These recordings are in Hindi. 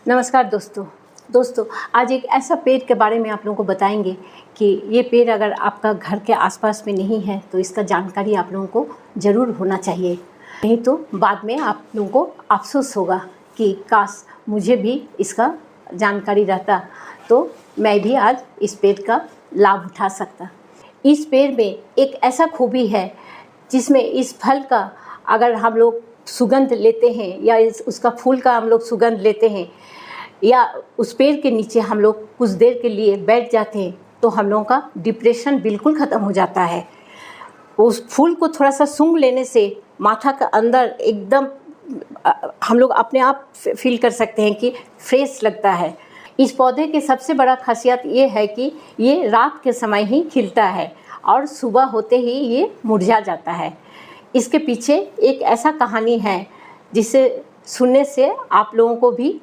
नमस्कार दोस्तों आज एक ऐसा पेड़ के बारे में आप लोगों को बताएंगे कि ये पेड़ अगर आपका घर के आसपास में नहीं है तो इसका जानकारी आप लोगों को ज़रूर होना चाहिए, नहीं तो बाद में आप लोगों को अफसोस होगा कि काश मुझे भी इसका जानकारी रहता तो मैं भी आज इस पेड़ का लाभ उठा सकता। इस पेड़ में एक ऐसा खूबी है जिसमें इस फल का अगर हम लोग सुगंध लेते हैं या उसका फूल का हम लोग सुगंध लेते हैं या उस पेड़ के नीचे हम लोग कुछ देर के लिए बैठ जाते हैं तो हम लोगों का डिप्रेशन बिल्कुल ख़त्म हो जाता है। उस फूल को थोड़ा सा सूंघ लेने से माथा का अंदर एकदम हम लोग अपने आप फील कर सकते हैं कि फ्रेश लगता है। इस पौधे की सबसे बड़ा खासियत ये है कि ये रात के समय ही खिलता है और सुबह होते ही ये मुरझा जाता है। इसके पीछे एक ऐसा कहानी है जिसे सुनने से आप लोगों को भी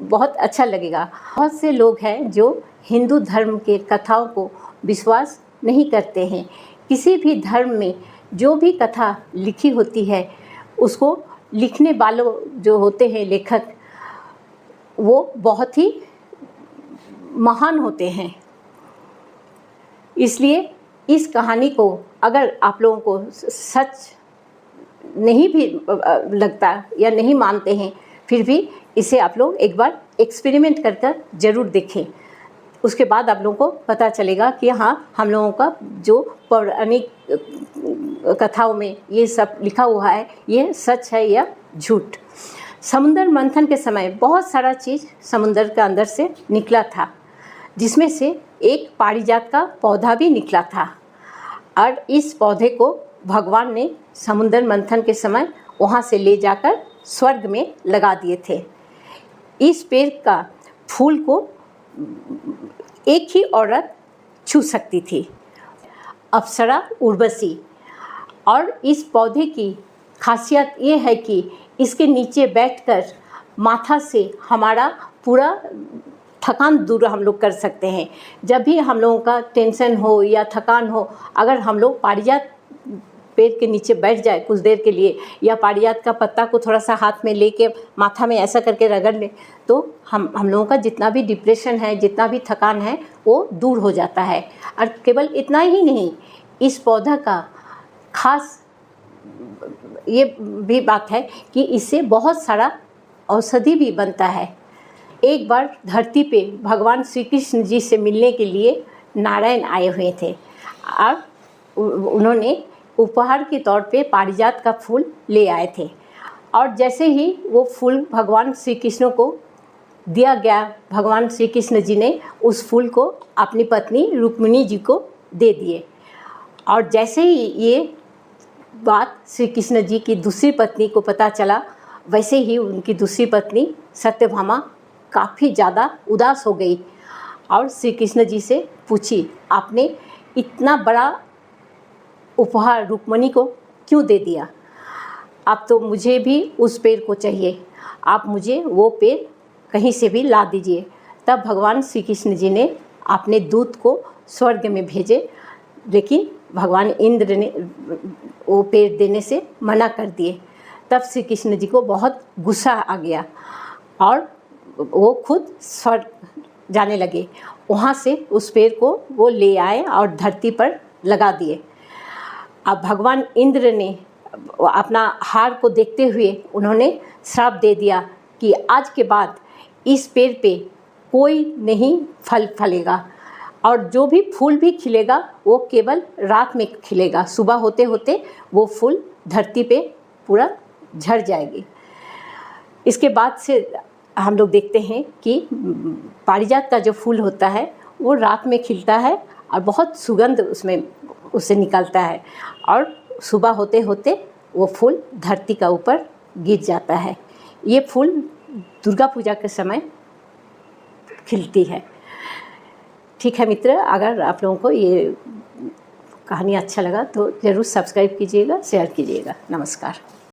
बहुत अच्छा लगेगा। बहुत से लोग हैं जो हिंदू धर्म के कथाओं को विश्वास नहीं करते हैं। किसी भी धर्म में जो भी कथा लिखी होती है उसको लिखने वालों जो होते हैं लेखक, वो बहुत ही महान होते हैं। इसलिए इस कहानी को अगर आप लोगों को सच नहीं भी लगता या नहीं मानते हैं, फिर भी इसे आप लोग एक बार एक्सपेरिमेंट कर ज़रूर देखें। उसके बाद आप लोगों को पता चलेगा कि हाँ, हम लोगों का जो पौराणिक कथाओं में ये सब लिखा हुआ है ये सच है या झूठ। समुद्र मंथन के समय बहुत सारा चीज़ समुद्र के अंदर से निकला था, जिसमें से एक पारिजात का पौधा भी निकला था और इस पौधे को भगवान ने समुद्र मंथन के समय वहाँ से ले जाकर स्वर्ग में लगा दिए थे। इस पेड़ का फूल को एक ही औरत छू सकती थी, अप्सरा उर्वशी। और इस पौधे की खासियत ये है कि इसके नीचे बैठकर माथा से हमारा पूरा थकान दूर हम लोग कर सकते हैं। जब भी हम लोगों का टेंशन हो या थकान हो, अगर हम लोग पारिजात पेड़ के नीचे बैठ जाए कुछ देर के लिए या पारिजात का पत्ता को थोड़ा सा हाथ में लेके माथा में ऐसा करके रगड़ ले तो हम लोगों का जितना भी डिप्रेशन है, जितना भी थकान है, वो दूर हो जाता है। और केवल इतना ही नहीं, इस पौधा का खास ये भी बात है कि इससे बहुत सारा औषधि भी बनता है। एक बार धरती पे भगवान श्री कृष्ण जी से मिलने के लिए नारायण आए हुए थे और उन्होंने उपहार के तौर पे पारिजात का फूल ले आए थे। और जैसे ही वो फूल भगवान श्री कृष्ण को दिया गया, भगवान श्री कृष्ण जी ने उस फूल को अपनी पत्नी रुक्मिणी जी को दे दिए। और जैसे ही ये बात श्री कृष्ण जी की दूसरी पत्नी को पता चला, वैसे ही उनकी दूसरी पत्नी सत्यभामा काफ़ी ज़्यादा उदास हो गई और श्री कृष्ण जी से पूछी, आपने इतना बड़ा उपहार रुक्मिणी को क्यों दे दिया? अब तो मुझे भी उस पेड़ को चाहिए, आप मुझे वो पेड़ कहीं से भी ला दीजिए। तब भगवान श्री कृष्ण जी ने अपने दूत को स्वर्ग में भेजे, लेकिन भगवान इंद्र ने वो पेड़ देने से मना कर दिए। तब श्री कृष्ण जी को बहुत गुस्सा आ गया और वो खुद स्वर्ग जाने लगे। वहाँ से उस पेड़ को वो ले आए और धरती पर लगा दिए। अब भगवान इंद्र ने अपना हार को देखते हुए उन्होंने श्राप दे दिया कि आज के बाद इस पेड़ पे कोई नहीं फल फलेगा और जो भी फूल भी खिलेगा वो केवल रात में खिलेगा, सुबह होते होते वो फूल धरती पे पूरा झड़ जाएगी। इसके बाद से हम लोग देखते हैं कि पारिजात का जो फूल होता है वो रात में खिलता है और बहुत सुगंध उससे निकलता है और सुबह होते होते वो फूल धरती का ऊपर गिर जाता है। ये फूल दुर्गा पूजा के समय खिलती है। ठीक है मित्र, अगर आप लोगों को ये कहानी अच्छा लगा तो ज़रूर सब्सक्राइब कीजिएगा, शेयर कीजिएगा। नमस्कार।